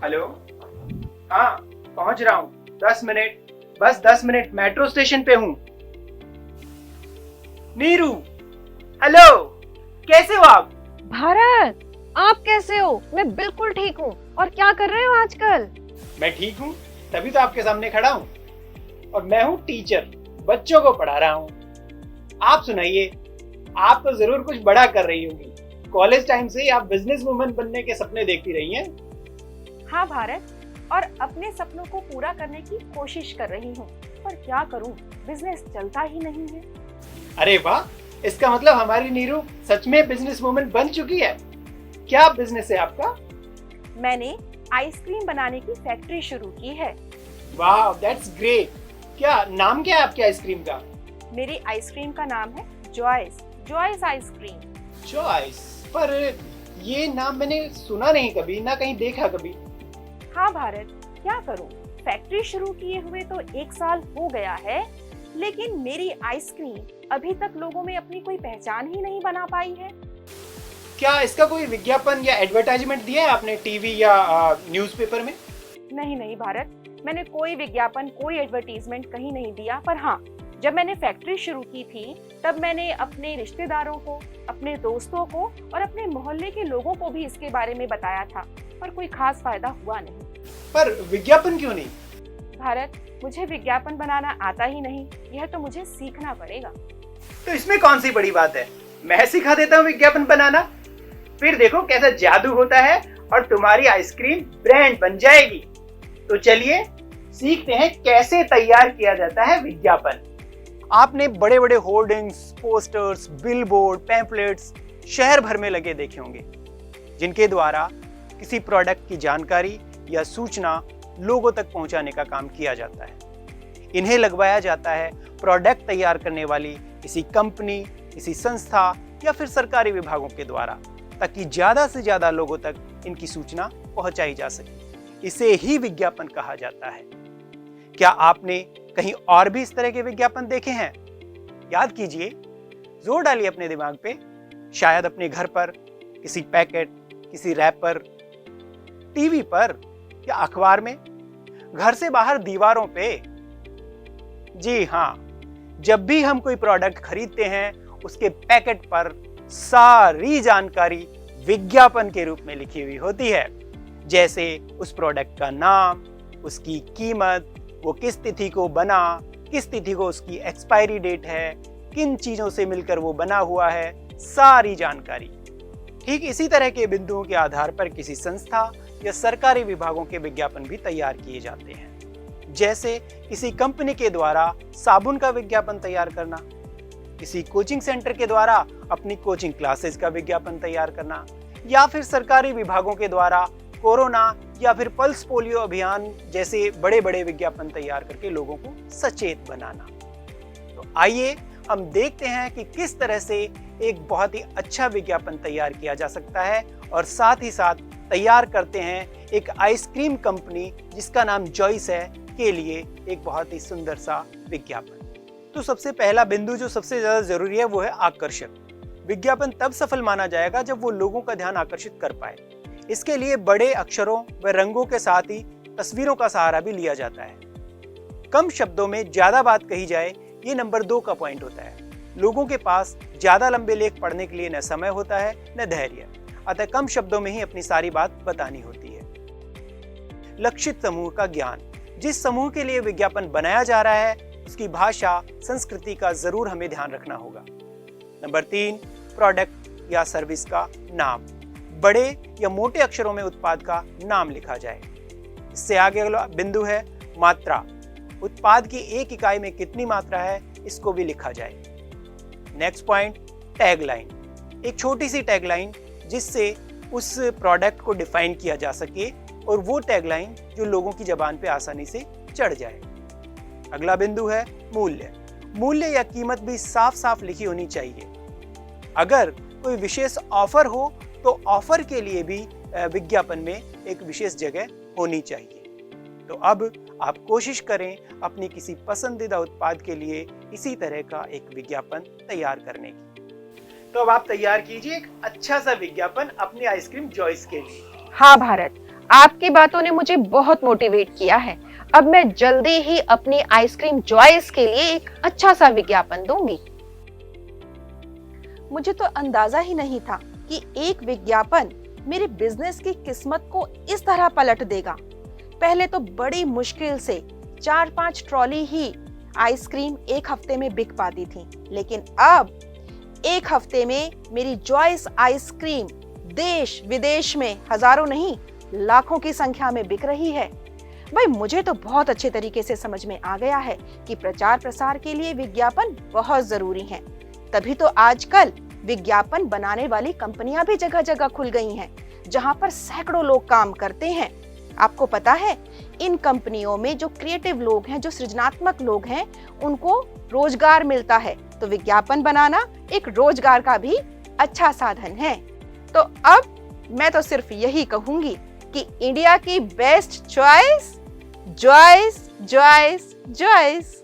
Hello. हाँ, पहुंच रहा हूँ। 10 मिनट, बस 10 मिनट, मेट्रो स्टेशन पे हूँ। नीरू, हेलो, कैसे हो आप? भारत, आप कैसे हो? मैं बिल्कुल ठीक हूँ। और क्या कर रहे हो आजकल? मैं ठीक हूँ, तभी तो आपके सामने खड़ा हूँ। और मैं हूँ टीचर, बच्चों को पढ़ा रहा हूँ। आप सुनाइए, आप तो जरूर कुछ बड़ा कर रही होंगी। कॉलेज टाइम से ही आप बिजनेस वुमन बनने के सपने देखती रही हैं। हाँ भारत, और अपने सपनों को पूरा करने की कोशिश कर रही हूँ। पर क्या करूँ, बिजनेस चलता ही नहीं है। अरे वाह, इसका मतलब हमारी नीरू सच में बिजनेस वुमन बन चुकी है। क्या बिजनेस है आपका? मैंने आइसक्रीम बनाने की फैक्ट्री शुरू की है। वाह, दैट्स ग्रेट। क्या नाम क्या है आपके आइसक्रीम का? मेरी आइसक्रीम का नाम है जॉयस, जॉयस आइसक्रीम। चॉइस। पर ये नाम मैंने सुना नहीं कभी, ना कहीं देखा कभी। हाँ भारत, क्या करूँ, फैक्ट्री शुरू किए हुए तो 1 साल हो गया है, लेकिन मेरी आइसक्रीम अभी तक लोगों में अपनी कोई पहचान ही नहीं बना पाई है। क्या इसका कोई विज्ञापन या एडवर्टाइजमेंट दिया है आपने टीवी या न्यूज़पेपर में? नहीं नहीं भारत, मैंने कोई विज्ञापन, कोई एडवर्टीजमेंट कहीं नहीं दिया। पर हाँ, जब मैंने फैक्ट्री शुरू की थी तब मैंने अपने रिश्तेदारों को, अपने दोस्तों को और अपने मोहल्ले के लोगों को भी इसके बारे में बताया था, पर कोई खास फायदा हुआ नहीं। पर विज्ञापन क्यों नहीं? भारत, मुझे विज्ञापन बनाना आता ही नहीं, यह तो मुझे सीखना पड़ेगा। तो इसमें कौन सी बड़ी बात है, मैं सिखा देता हूँ विज्ञापन बनाना। फिर देखो कैसा जादू होता है और तुम्हारी आइसक्रीम ब्रांड बन जाएगी। तो चलिए सीखते हैं कैसे तैयार किया जाता है विज्ञापन। आपने बड़े बड़े होर्डिंग्स, पोस्टर्स, बिलबोर्ड, पैम्फलेट्स शहर भर में लगे देखे होंगे, जिनके द्वारा किसी प्रोडक्ट की जानकारी या सूचना लोगों तक पहुंचाने का काम किया जाता है। इन्हें लगवाया जाता है प्रोडक्ट तैयार करने वाली किसी कंपनी, किसी संस्था या फिर सरकारी विभागों के द्वारा, ताकि ज्यादा से ज्यादा लोगों तक इनकी सूचना पहुंचाई जा सके। इसे ही विज्ञापन कहा जाता है। क्या आपने कहीं और भी इस तरह के विज्ञापन देखे हैं? याद कीजिए, जोर डालिए अपने दिमाग पे। शायद अपने घर पर, किसी पैकेट, किसी रैपर, टीवी पर या अखबार में, घर से बाहर दीवारों पे। जी हाँ, जब भी हम कोई प्रोडक्ट खरीदते हैं उसके पैकेट पर सारी जानकारी विज्ञापन के रूप में लिखी हुई होती है। जैसे उस प्रोडक्ट का नाम, उसकी कीमत, वो किस तिथि को बना, किस तिथि को उसकी एक्सपायरी डेट है, किन चीजों से मिलकर वो बना हुआ है, सारी जानकारी। ठीक इसी तरह के बिंदुओं के आधार पर किसी संस्था या सरकारी विभागों के विज्ञापन भी तैयार किए जाते हैं। जैसे किसी कंपनी के द्वारा साबुन का विज्ञापन तैयार करना, किसी कोचिंग सेंटर के द्वारा अपनी कोचिंग क्लासेस का विज्ञापन तैयार करना, या फिर सरकारी विभागों के द्वारा कोरोना या फिर पल्स पोलियो अभियान जैसे बड़े बड़े विज्ञापन तैयार करके लोगों को सचेत बनाना। तो आइए हम देखते हैं कि किस तरह से एक बहुत ही अच्छा विज्ञापन तैयार किया जा सकता है, और साथ ही साथ तैयार करते हैं एक आइसक्रीम कंपनी जिसका नाम जॉयस है के लिए एक बहुत ही सुंदर सा विज्ञापन। तो सबसे पहला बिंदु जो सबसे ज्यादा जरूरी है वो है आकर्षक। विज्ञापन तब सफल माना जाएगा जब वो लोगों का ध्यान आकर्षित कर पाए। इसके लिए बड़े अक्षरों व रंगों के साथ ही तस्वीरों का सहारा भी लिया जाता है। कम शब्दों में ज्यादा बात कही जाए, ये नंबर 2 का पॉइंट होता है। लोगों के पास ज्यादा लंबे लेख पढ़ने के लिए न समय होता है न धैर्य, अतः कम शब्दों में ही अपनी सारी बात बतानी होती है। लक्षित समूह का ज्ञान। जिस समूह के लिए विज्ञापन बनाया जा रहा है उसकी भाषा, संस्कृति का जरूर हमें ध्यान रखना होगा। नंबर 3, प्रोडक्ट या सर्विस का नाम। बड़े या मोटे अक्षरों में उत्पाद का नाम लिखा जाए। इससे आगे अगला बिंदु है मात्रा। उत्पाद की एक इकाई में कितनी मात्रा है इसको भी लिखा जाए। Next point, tagline. एक छोटी सी टैगलाइन जिससे उस प्रोडक्ट को डिफाइन किया जा सके, और वो टैगलाइन जो लोगों की जबान पे आसानी से चढ़ जाए। अगला बिंदु है मूल्य। मूल्य या कीमत भी साफ साफ लिखी होनी चाहिए। अगर कोई विशेष ऑफर हो तो ऑफर के लिए भी विज्ञापन में एक विशेष जगह होनी चाहिए। तो अब आप कोशिश करें अपनी किसी पसंदीदा उत्पाद के लिए इसी तरह का एक विज्ञापन तैयार करने की। तो अब आप तैयार कीजिए एक अच्छा सा विज्ञापन अपनी आइसक्रीम जॉयस के लिए। हाँ भारत, आपकी बातों ने मुझे बहुत मोटिवेट किया है। अब मैं जल्दी ही अपनी आइसक्रीम जॉयस के लिए एक अच्छा सा विज्ञापन दूंगी। मुझे तो अंदाजा ही नहीं था कि एक विज्ञापन मेरे बिजनेस की किस्मत को इस तरह पलट देगा। पहले तो बड़ी मुश्किल से 4-5 ट्रॉली ही आइसक्रीम एक हफ्ते में बिक पाती थी, लेकिन अब एक हफ्ते में मेरी जॉयस आइसक्रीम देश विदेश में हजारों नहीं लाखों की संख्या में बिक रही है। भाई मुझे तो बहुत अच्छे तरीके से समझ में आ गया है कि प्रचार प्रसार के लिए विज्ञापन बहुत जरूरी है। तभी तो आजकल विज्ञापन बनाने वाली कंपनियां भी जगह जगह खुल गई हैं, जहां पर सैकड़ों लोग काम करते हैं। आपको पता है, इन कंपनियों में जो क्रिएटिव लोग हैं, जो सृजनात्मक लोग हैं, उनको रोजगार मिलता है। तो विज्ञापन बनाना एक रोजगार का भी अच्छा साधन है। तो अब मैं तो सिर्फ यही कहूंगी कि इंडिया की best choice Joyce Joyce Joyce.